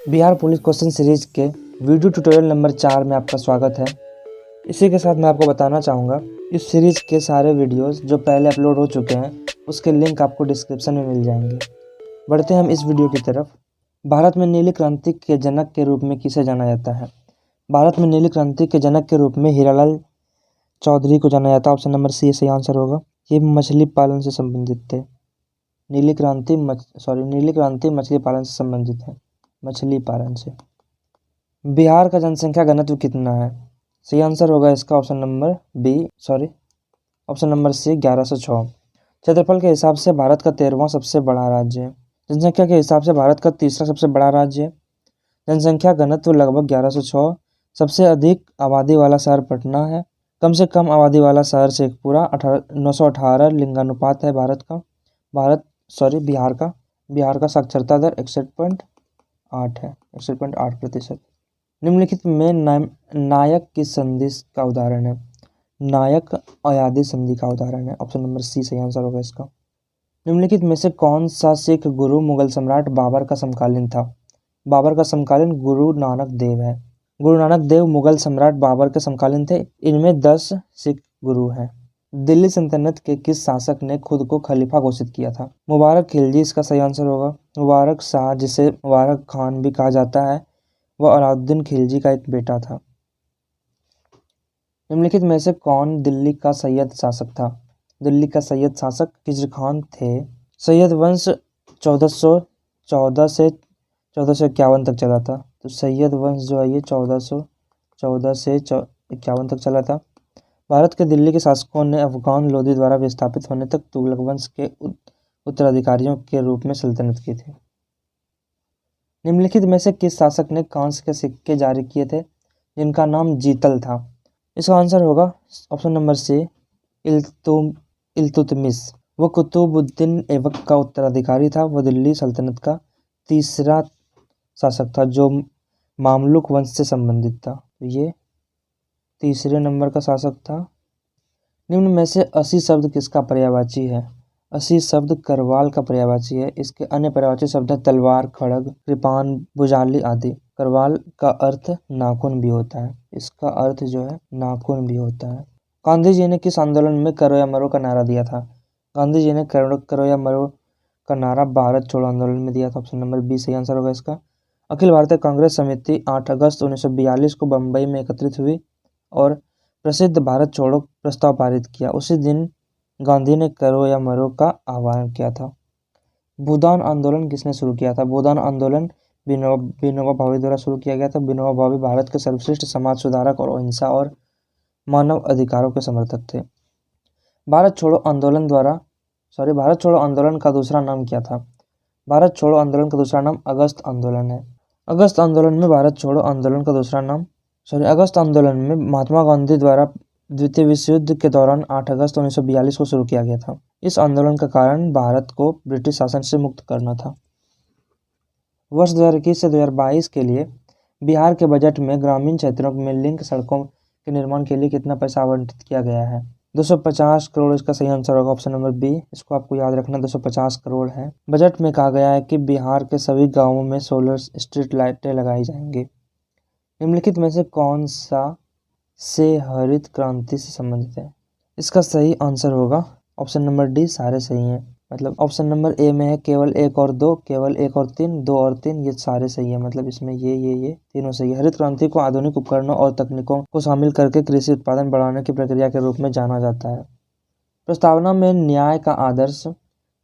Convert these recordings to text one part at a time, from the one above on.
Bihar police question series के video tutorial number 4 में आपका स्वागत है। इसी के साथ मैं आपको बताना चाहूँगा इस सीरीज के सारे वीडियोस जो पहले अपलोड हो चुके हैं उसके लिंक आपको डिस्क्रिप्शन में मिल जाएंगे। बढ़ते हैं हम इस वीडियो की तरफ। भारत में नीली क्रांति के जनक के रूप में किसे जाना जाता है? भारत में नीली क्रांति के जनक के रूप में हीरालाल चौधरी को जाना जाता है। ऑप्शन नंबर सी सही आंसर होगा। ये मछली पालन से संबंधित थे। नीली क्रांति मछली पालन से संबंधित है, मछली पालन से। बिहार का जनसंख्या घनत्व कितना है? सही आंसर होगा इसका ऑप्शन नंबर सी 1106। क्षेत्रफल के हिसाब से भारत का 13वां सबसे बड़ा राज्य है। जनसंख्या के हिसाब से भारत का तीसरा सबसे बड़ा राज्य है। जनसंख्या घनत्व लगभग 1106। सबसे अधिक आबादी वाला शहर पटना है। कम से कम आबादी वाला शहर शेखपुरा। 918 लिंगानुपात है बिहार का साक्षरता दर 61.8 है, 61.8%। निम्नलिखित में नायक की संधि का उदाहरण है? नायक अयादी संधि का उदाहरण है। ऑप्शन नंबर सी सही आंसर होगा इसका। निम्नलिखित में से कौन सा सिख गुरु मुगल सम्राट बाबर का समकालीन था? बाबर का समकालीन गुरु नानक देव है। गुरु नानक देव मुगल सम्राट बाबर के समकालीन थे। इनमें 10 सिख गुरु हैं। दिल्ली सल्तनत के किस शासक ने खुद को खलीफा घोषित किया था? मुबारक खिलजी इसका सही आंसर होगा। मुबारक शाह, जिसे मुबारक खान भी कहा जाता है, वह अलाउद्दीन खिलजी का एक बेटा था। निम्नलिखित में से कौन दिल्ली का सैयद शासक था? दिल्ली का सैयद शासक खिजर खान थे। सैयद वंश 1414 से 1451 तक चला था। तो सैयद वंश जो है ये 1414 से 51 तक चला था। भारत के दिल्ली के शासकों ने अफगान लोदी द्वारा विस्थापित होने तक तुगलक वंश के उत्तराधिकारियों के रूप में सल्तनत की थी। निम्नलिखित में से किस शासक ने कांस्य के सिक्के जारी किए थे जिनका नाम जीतल था? इसका आंसर होगा ऑप्शन नंबर सी इल्तुतमिश। वह कुतुबुद्दीन ऐबक का उत्तराधिकारी था। वह दिल्ली सल्तनत का तीसरा शासक था जो मामलुक वंश से संबंधित था। ये तीसरे नंबर का शासक था। निम्न में से 80 शब्द किसका पर्यायवाची है? 80 शब्द करवाल का पर्यायवाची है। इसके अन्य पर्यायवाची शब्द है तलवार, खड़ग, कृपान, भुजाली आदि। करवाल का अर्थ नाखून भी होता है। इसका अर्थ जो है नाखून भी होता है। गांधी जी ने किस आंदोलन में करो या मरो का नारा दिया था? गांधी जी ने करो या मरो का नारा भारत छोड़ो आंदोलन में दिया था। ऑप्शन नंबर बी सही आंसर होगा इसका। अखिल भारतीय कांग्रेस समिति 8 अगस्त 1942 को बम्बई में एकत्रित हुई और प्रसिद्ध भारत छोड़ो प्रस्ताव पारित किया। उसी दिन गांधी ने करो या मरो का आह्वान किया था। भूदान आंदोलन किसने शुरू किया था? भूदान आंदोलन विनोबा भावे द्वारा शुरू किया गया था। विनोबा भावे भारत के सर्वश्रेष्ठ समाज सुधारक और अहिंसा और मानव अधिकारों के समर्थक थे। भारत छोड़ो आंदोलन का दूसरा नाम क्या था? भारत छोड़ो आंदोलन का दूसरा नाम अगस्त आंदोलन है। अगस्त आंदोलन में महात्मा गांधी द्वारा द्वितीय विश्व युद्ध के दौरान 8 अगस्त 1942 को शुरू किया गया था। इस आंदोलन का कारण भारत को ब्रिटिश शासन से मुक्त करना था। वर्ष 2021 से 2022 के लिए बिहार के बजट में ग्रामीण क्षेत्रों में लिंक सड़कों के निर्माण के लिए कितना पैसा आवंटित किया गया है? 250 करोड़ इसका सही आंसर होगा। Option number B. इसको आपको याद रखना, 250 करोड़ है। बजट में कहा गया है कि बिहार के सभी गाँवों में सोलर स्ट्रीट लाइटें लगाई जाएंगी। निम्नलिखित में से कौन सा से हरित क्रांति से संबंधित है? इसका सही आंसर होगा ऑप्शन नंबर डी, सारे सही हैं। मतलब ऑप्शन नंबर ए में है केवल 1 और 2, केवल 1 और 3, 2 और 3, ये सारे सही है। मतलब इसमें ये तीनों सही है। हरित क्रांति को आधुनिक उपकरणों और तकनीकों को शामिल करके कृषि उत्पादन बढ़ाने की प्रक्रिया के रूप में जाना जाता है। प्रस्तावना में न्याय का आदर्श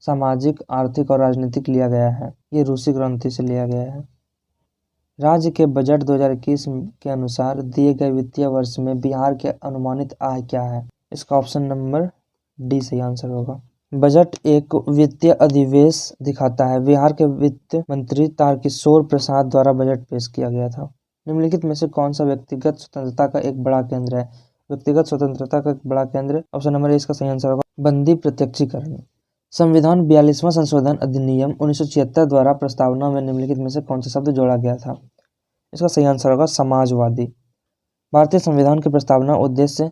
सामाजिक, आर्थिक और राजनीतिक लिया गया है। ये रूसी क्रांति से लिया गया है। राज्य के बजट 2021 के अनुसार दिए गए वित्तीय वर्ष में बिहार के अनुमानित आय क्या है? इसका ऑप्शन नंबर डी सही आंसर होगा। बजट एक वित्तीय अधिवेश दिखाता है। बिहार के वित्त मंत्री तारकिशोर प्रसाद द्वारा बजट पेश किया गया था। निम्नलिखित में से कौन सा व्यक्तिगत स्वतंत्रता का एक बड़ा केंद्र है? व्यक्तिगत स्वतंत्रता का एक बड़ा केंद्र, ऑप्शन नंबर ए इसका सही आंसर होगा, बंदी प्रत्यक्षीकरण। संविधान 42वां संशोधन अधिनियम 1976 द्वारा प्रस्तावना में निम्नलिखित में से कौन सा शब्द जोड़ा गया था? इसका सही आंसर होगा समाजवादी। भारतीय संविधान की प्रस्तावना उद्देश्य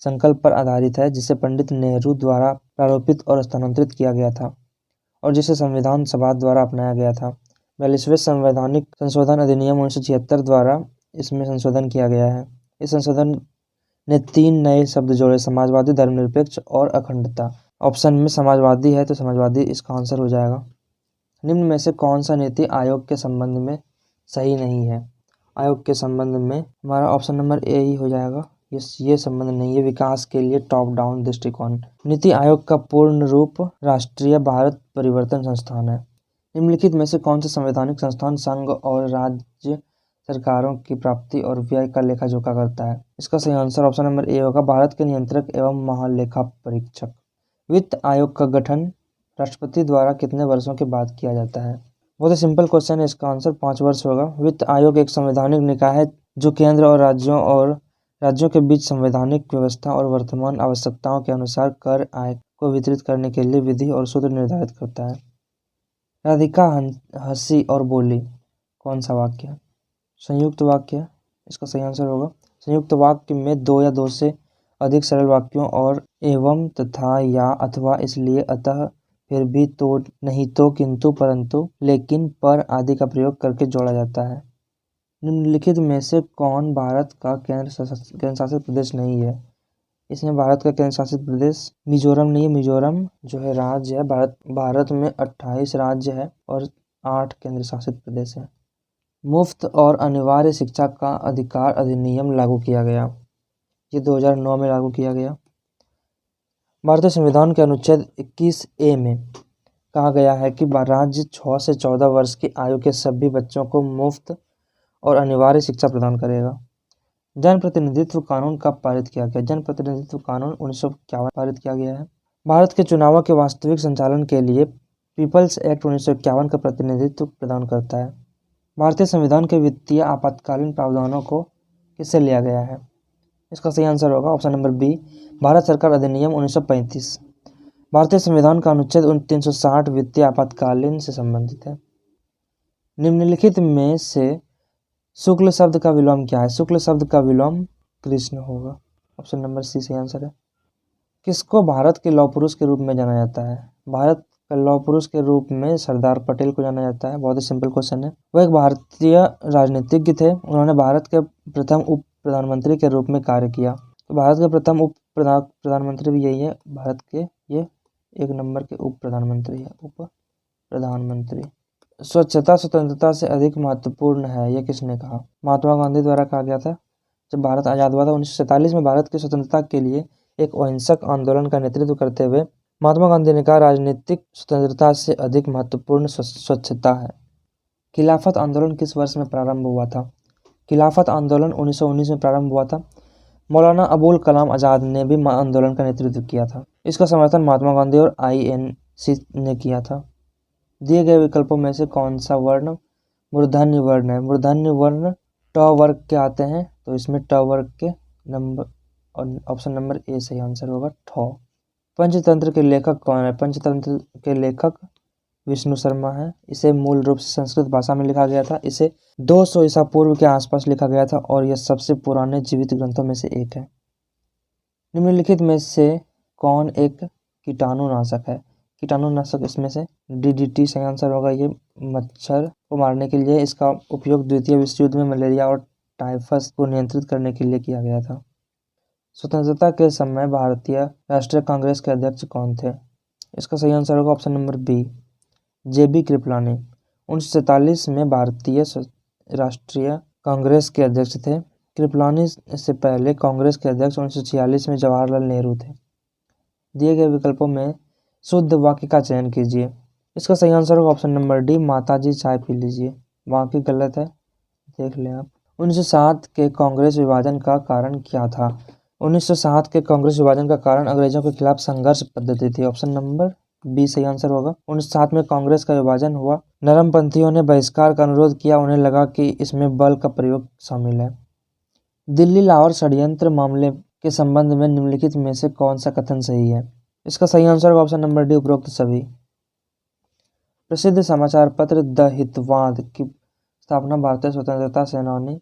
संकल्प पर आधारित है जिसे पंडित नेहरू द्वारा प्रारूपित और स्थानांतरित किया गया था और जिसे संविधान सभा द्वारा अपनाया गया था। 42वें संवैधानिक संशोधन अधिनियम 1976 द्वारा इसमें संशोधन किया गया है। इस संशोधन ने 3 नए शब्द जोड़े: समाजवादी, धर्मनिरपेक्ष और अखंडता। ऑप्शन में समाजवादी है तो समाजवादी इसका आंसर हो जाएगा। निम्न में से कौन सा नीति आयोग के संबंध में सही नहीं है? आयोग के संबंध में हमारा ऑप्शन नंबर ए ही हो जाएगा। ये संबंध नहीं है। विकास के लिए टॉप डाउन दृष्टिकोण। नीति आयोग का पूर्ण रूप राष्ट्रीय भारत परिवर्तन संस्थान है। निम्नलिखित में से कौन सा संवैधानिक संस्थान संघ और राज्य सरकारों की प्राप्ति और व्यय का लेखा जोखा करता है? इसका सही आंसर ऑप्शन नंबर ए होगा, भारत के नियंत्रक एवं महालेखा परीक्षक। वित्त आयोग का गठन राष्ट्रपति द्वारा कितने वर्षों के बाद किया जाता है? बहुत ही सिंपल क्वेश्चन है, इसका आंसर 5 वर्ष होगा। वित्त आयोग एक संवैधानिक निकाय है जो केंद्र और राज्यों के बीच संवैधानिक व्यवस्था और वर्तमान आवश्यकताओं के अनुसार कर आय को वितरित करने के लिए विधि और सूत्र निर्धारित करता है। राधिका हंसी और बोली कौन सा वाक्य है? संयुक्त वाक्य है, इसका सही आंसर होगा। संयुक्त वाक्य में 2 या 2 से अधिक सरल वाक्यों और एवं, तथा, या, अथवा, इसलिए, अतः, फिर भी, तो, नहीं तो, किंतु, परंतु, लेकिन, पर आदि का प्रयोग करके जोड़ा जाता है। निम्नलिखित में से कौन भारत का केंद्र शासित प्रदेश नहीं है? इसमें भारत का केंद्र शासित प्रदेश मिजोरम नहीं है। मिजोरम जो है राज्य है। भारत में 28 राज्य है और 8 केंद्र शासित प्रदेश है। मुफ्त और अनिवार्य शिक्षा का अधिकार अधिनियम लागू किया गया। ये 2009 में लागू किया गया। भारतीय संविधान के अनुच्छेद 21A में कहा गया है कि राज्य 6 से 14 वर्ष की आयु के सभी बच्चों को मुफ्त और अनिवार्य शिक्षा प्रदान करेगा। जन प्रतिनिधित्व कानून कब पारित किया गया? जन प्रतिनिधित्व कानून 1951 पारित किया गया है। भारत के चुनावों के वास्तविक संचालन के लिए पीपल्स एक्ट 1951 का प्रतिनिधित्व प्रदान करता है। भारतीय संविधान के वित्तीय आपातकालीन प्रावधानों को किससे लिया गया है? इसका सही आंसर होगा ऑप्शन नंबर बी, भारत सरकार अधिनियम 1935। भारतीय संविधान का अनुच्छेद 360 वित्तीय आपातकालीन से संबंधित है। निम्नलिखित में से शुक्ल शब्द का विलोम क्या है? शुक्ल शब्द का विलोम कृष्ण होगा। ऑप्शन नंबर सी सही आंसर है। किसको भारत के लौह पुरुष के रूप में जाना जाता है? भारत का लौह पुरुष के रूप में सरदार पटेल को जाना जाता है। बहुत ही सिंपल क्वेश्चन है। वह एक भारतीय राजनीतिज्ञ थे। उन्होंने भारत के प्रथम उप प्रधानमंत्री के रूप में कार्य किया। तो भारत के प्रथम उप प्रधानमंत्री भी यही है। भारत के ये 1 नंबर के उप प्रधानमंत्री है। उप प्रधानमंत्री। स्वच्छता स्वतंत्रता से अधिक महत्वपूर्ण है, यह किसने कहा? महात्मा गांधी द्वारा कहा गया था। जब भारत आज़ाद हुआ था 1947 में, भारत की स्वतंत्रता के लिए एक अहिंसक आंदोलन का नेतृत्व करते हुए महात्मा गांधी ने कहा, राजनीतिक स्वतंत्रता से अधिक महत्वपूर्ण स्वच्छता है। खिलाफत आंदोलन किस वर्ष में प्रारंभ हुआ था? खिलाफत आंदोलन 1919 में प्रारंभ हुआ था। मौलाना अबुल कलाम आज़ाद ने भी आंदोलन का नेतृत्व किया था। इसका समर्थन महात्मा गांधी और INC ने किया था। दिए गए विकल्पों में से कौन सा वर्ण मूर्धन्य वर्ण है? मूर्धन्य वर्ण ट वर्ग के आते हैं, तो इसमें ट वर्ग के नंबर ऑप्शन नंबर ए सही आंसर होगा, ठ। पंचतंत्र के लेखक कौन है? पंचतंत्र के लेखक विष्णु शर्मा है। इसे मूल रूप से संस्कृत भाषा में लिखा गया था। इसे 200 ईसा पूर्व के आसपास लिखा गया था और यह सबसे पुराने जीवित ग्रंथों में से एक है। निम्नलिखित में से कौन एक कीटाणुनाशक है? कीटाणुनाशक इसमें से DDT सही आंसर होगा। ये मच्छर को मारने के लिए इसका उपयोग द्वितीय विश्व युद्ध में मलेरिया और टाइफस को नियंत्रित करने के लिए किया गया था। स्वतंत्रता के समय भारतीय राष्ट्रीय कांग्रेस के अध्यक्ष कौन थे? इसका सही आंसर होगा option number B, JB Kripalani. 1947 में भारतीय राष्ट्रीय कांग्रेस के अध्यक्ष थे। कृपलानी से पहले कांग्रेस के अध्यक्ष 1946 में जवाहरलाल नेहरू थे। दिए गए विकल्पों में शुद्ध वाक्य का चयन कीजिए। इसका सही आंसर होगा ऑप्शन नंबर डी, माताजी चाय पी लीजिए। वाक्य गलत है, देख लें आप। 1907 के कांग्रेस विभाजन का कारण क्या था? 1907 के कांग्रेस विभाजन का कारण अंग्रेजों के खिलाफ संघर्ष पद्धति थी। ऑप्शन नंबर बी सही आंसर होगा। 1907 में कांग्रेस का विभाजन हुआ। नरमपंथियों ने बहिष्कार का अनुरोध किया। उन्हें लगा कि इसमें बल का प्रयोग शामिल है। दिल्ली लाहौर षड्यंत्र मामले के संबंध में निम्नलिखित में से कौन सा कथन सही है? इसका सही आंसर होगा ऑप्शन नंबर डी, उपरोक्त सभी। प्रसिद्ध समाचार पत्र द हितवाद की स्थापना भारतीय स्वतंत्रता सेनानी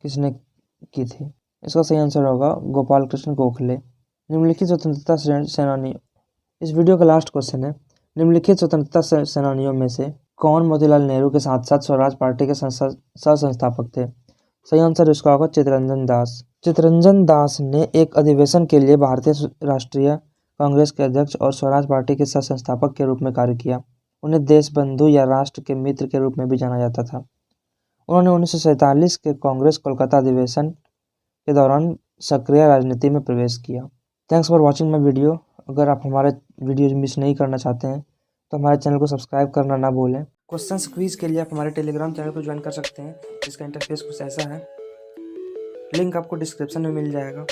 किसने की थी? इसका सही आंसर होगा गोपाल कृष्ण गोखले। निम्नलिखित स्वतंत्रता सेनानी, इस वीडियो का लास्ट क्वेश्चन है, निम्नलिखित स्वतंत्रता सेनानियों में से कौन मोतीलाल नेहरू के साथ साथ स्वराज पार्टी के सह संस्थापक थे? सही आंसर इसका होगा चित्तरंजन दास। चित्तरंजन दास ने एक अधिवेशन के लिए भारतीय राष्ट्रीय कांग्रेस के अध्यक्ष और स्वराज पार्टी के सह संस्थापक के रूप में कार्य किया। उन्हें देश बंधु या राष्ट्र के मित्र के रूप में भी जाना जाता था। उन्होंने 1947 के कांग्रेस कोलकाता अधिवेशन के दौरान सक्रिय राजनीति में प्रवेश किया। Thanks for watching my video. अगर आप हमारे वीडियो मिस नहीं करना चाहते हैं तो हमारे चैनल को सब्सक्राइब करना ना भूलें। क्वेश्चंस क्विज के लिए आप हमारे टेलीग्राम चैनल को ज्वाइन कर सकते हैं, जिसका इंटरफेस कुछ ऐसा है। लिंक आपको डिस्क्रिप्शन में मिल जाएगा।